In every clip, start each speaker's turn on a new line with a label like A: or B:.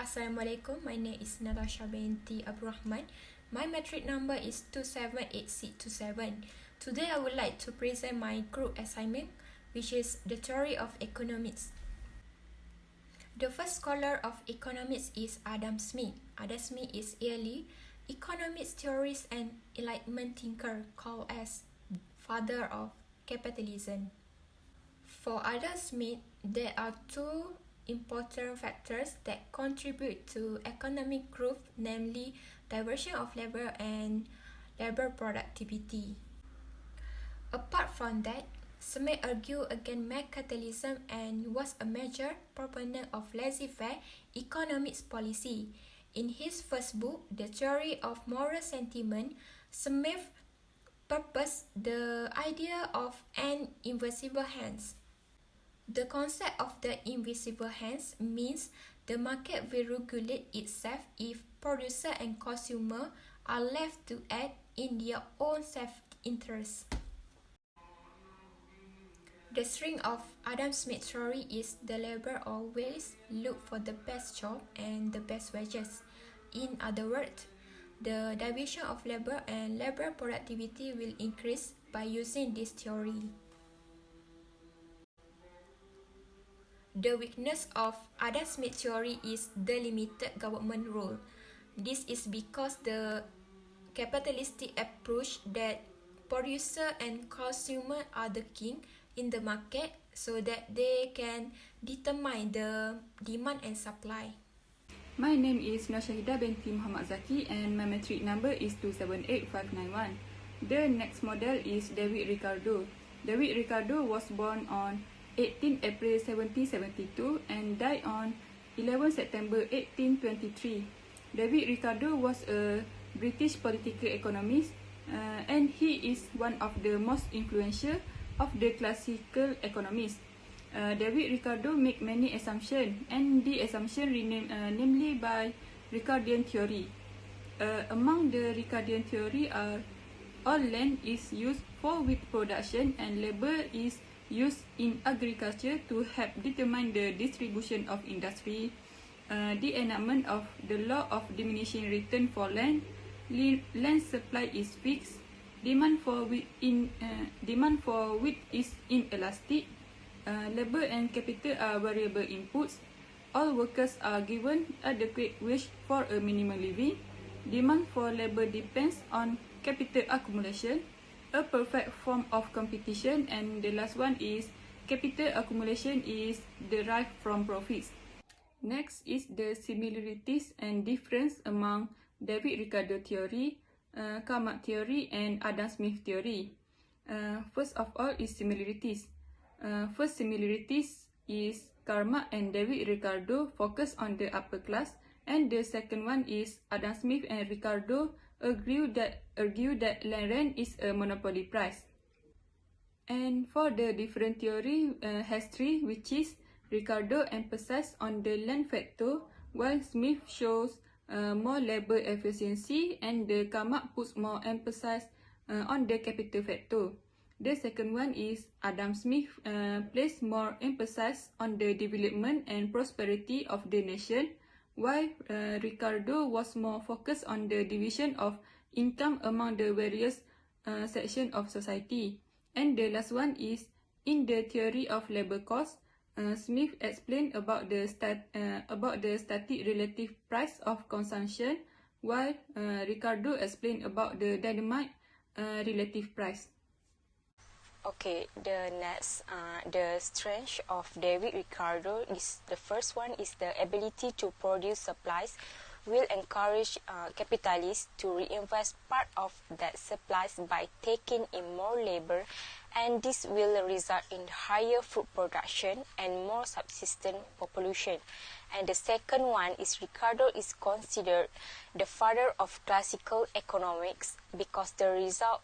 A: Assalamualaikum, my name is Natasha binti Abdul Rahman. My metric number is 278627. Today I would like to present my group assignment, which is the theory of economics. The first scholar of economics is Adam Smith. Adam Smith is early economics theorist and Enlightenment thinker called as father of capitalism. For Adam Smith, there are two important factors that contribute to economic growth, namely diversion of labor and labor productivity. Apart from that, Smith argued against mercantilism and was a major proponent of laissez-faire economics policy. In his first book, The Theory of Moral Sentiment, Smith proposed the idea of an invisible hands. The concept of the invisible hands means the market will regulate itself if producer and consumer are left to act in their own self-interest. The strength of Adam Smith's theory is the labor always look for the best job and the best wages. In other words, the division of labor and labor productivity will increase by using this theory. The weakness of Adam Smith's theory is the limited government role. This is because the capitalistic approach that producer and consumer are the king in the market so that they can determine the demand and supply.
B: My name is Nurshahida binti Muhammad Zaki and my metric number is 278591. The next model is David Ricardo. David Ricardo was born on 18 April 1772 and died on 11 September 1823. David Ricardo was a British political economist and he is one of the most influential of the classical economists. David Ricardo made many assumptions and the assumption namely by Ricardian theory. Among the Ricardian theory are all land is used for wheat production and labor is used in agriculture to help determine the distribution of industry, the enactment of the law of diminishing return for land, land supply is fixed, demand for wheat is inelastic, labor and capital are variable inputs, all workers are given adequate wage for a minimum living, demand for labor depends on capital accumulation, a perfect form of competition, and the last one is capital accumulation is derived from profits. Next is the similarities and difference among David Ricardo theory, Karl theory, and Adam Smith theory. First of all is similarities. First similarities is Karl and David Ricardo focus on the upper class, and the second one is Adam Smith and Ricardo argue that land rent is a monopoly price. And for the different theory has three, which is Ricardo emphasizes on the land factor, while Smith shows more labor efficiency, and the Karl puts more emphasis on the capital factor. The second one is Adam Smith placed more emphasis on the development and prosperity of the nation, while Ricardo was more focused on the division of income among the various sections of society. And the last one is in the theory of labor cost, Smith explained about the static relative price of consumption, while Ricardo explained about the dynamic relative price.
C: Okay, the next, the strength of David Ricardo is the first one is the ability to produce supplies will encourage capitalists to reinvest part of that supplies by taking in more labor, and this will result in higher food production and more subsistence population. And the second one is Ricardo is considered the father of classical economics because the result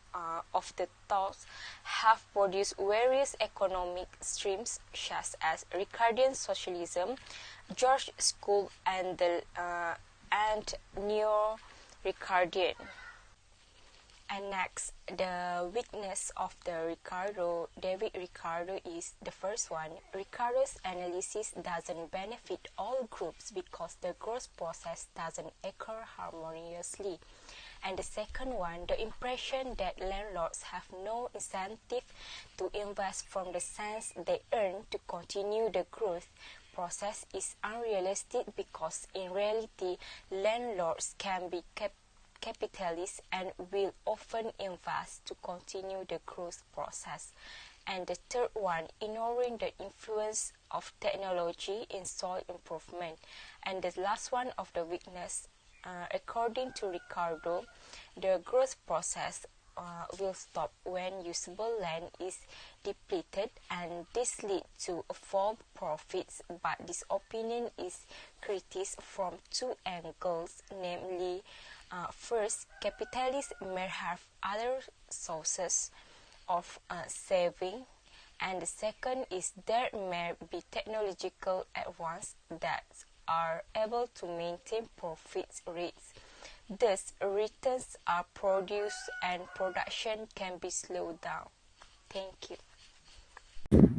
C: of the thoughts have produced various economic streams such as Ricardian socialism, George School, and Neo-Ricardian. And next, the weakness of the David Ricardo is the first one. Ricardo's analysis doesn't benefit all groups because the growth process doesn't occur harmoniously. And the second one, the impression that landlords have no incentive to invest from the sense they earn to continue the growth process is unrealistic because in reality, landlords can be capitalists and will often invest to continue the growth process. And the third one, ignoring the influence of technology in soil improvement. And the last one of the weakness, according to Ricardo, the growth process will stop when usable land is depleted, and this leads to fall profits. But this opinion is criticized from two angles, namely, first, capitalists may have other sources of saving, and the second is there may be technological advances that are able to maintain profit rates. Thus, returns are produced and production can be slowed down. Thank you.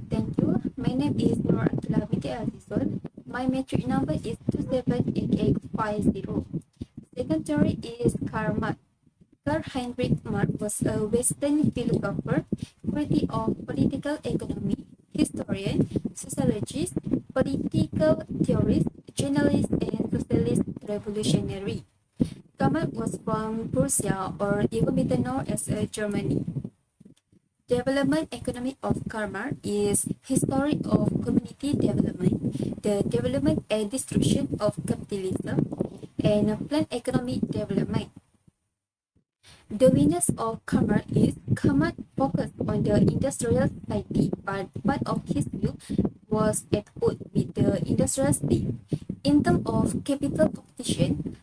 D: Thank you. My name is Nur Abdullah Binti Azizul. My metric number is 278850. Second theory is Karl Marx. Karl Heinrich Marx was a Western philosopher, critic of political economy, historian, sociologist, political theorist, journalist, and socialist revolutionary. Karl Marx was from Prussia, or even better known as Germany. Development economy of Karl Marx is history of community development, the development and destruction of capitalism, and planned economic development. The weakness of Karl Marx is Karl Marx focused on the industrial society, but part of his view was at odds with the industrial state. In terms of capital competition,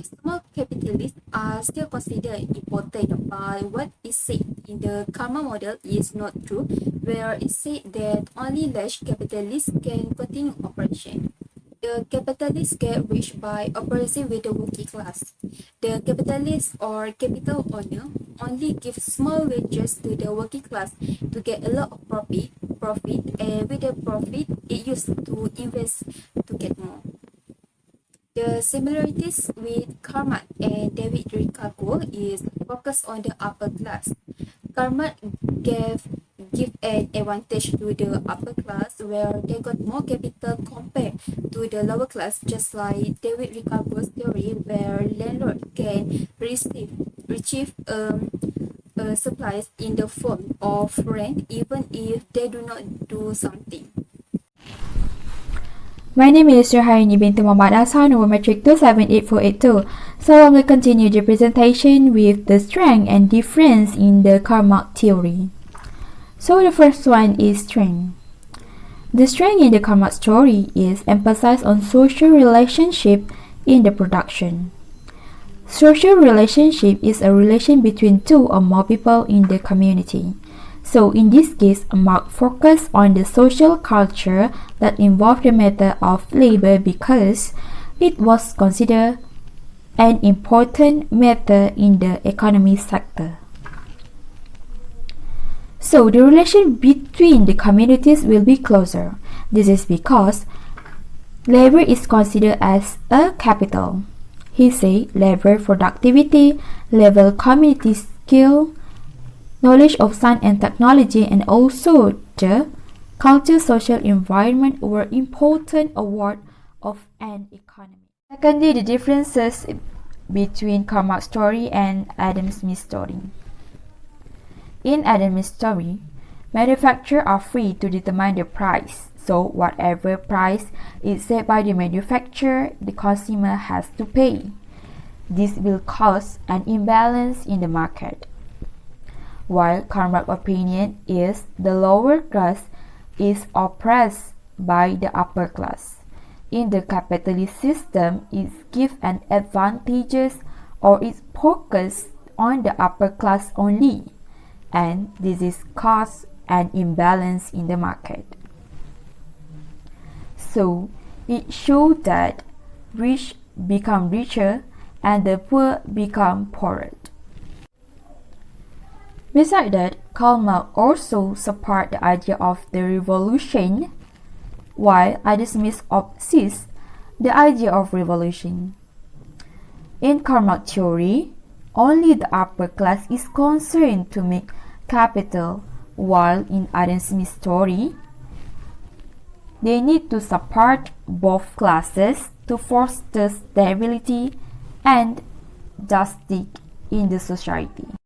D: small capitalists are still considered important, but what is said in the Karl Marx model is not true, where it said that only large capitalists can continue operation. The capitalists get rich by operating with the working class. The capitalist or capital owner only gives small wages to the working class to get a lot of profit, and with the profit, it used to invest to get more. The similarities with Karl Marx and David Ricardo is focused on the upper class. Karl Marx give an advantage to the upper class where they got more capital compared to the lower class, just like David Ricardo's theory where landlord can receive supplies in the form of rent even if they do not do something.
E: My name is Rahaini binti Muhammad Hassan, number metric 278482. So I will continue the presentation with the strength and difference in the Karl Marx theory. So the first one is strength. The strength in the Karl Marx theory is emphasized on social relationship in the production. Social relationship is a relation between two or more people in the community. So in this case, Marx focused on the social culture that involved the method of labor because it was considered an important method in the economy sector. So the relation between the communities will be closer. This is because labor is considered as a capital. He said labor productivity, level community skill, knowledge of science and technology, and also the culture, social environment were important award of an economy. Secondly, the differences between Karl Marx's story and Adam Smith's story. In Adam Smith's story, manufacturers are free to determine the price. So whatever price is set by the manufacturer, the consumer has to pay. This will cause an imbalance in the market. While Karl Marx's opinion is the lower class is oppressed by the upper class. In the capitalist system, it gives an advantages or is focused on the upper class only, and this is cause an imbalance in the market. So it shows that rich become richer and the poor become poorer. Besides that, Karl Marx also supported the idea of the revolution, while Adam Smith opposed the idea of revolution. In Karl Marx theory, only the upper class is concerned to make capital, while in Adam Smith's theory, they need to support both classes to foster stability and justice in the society.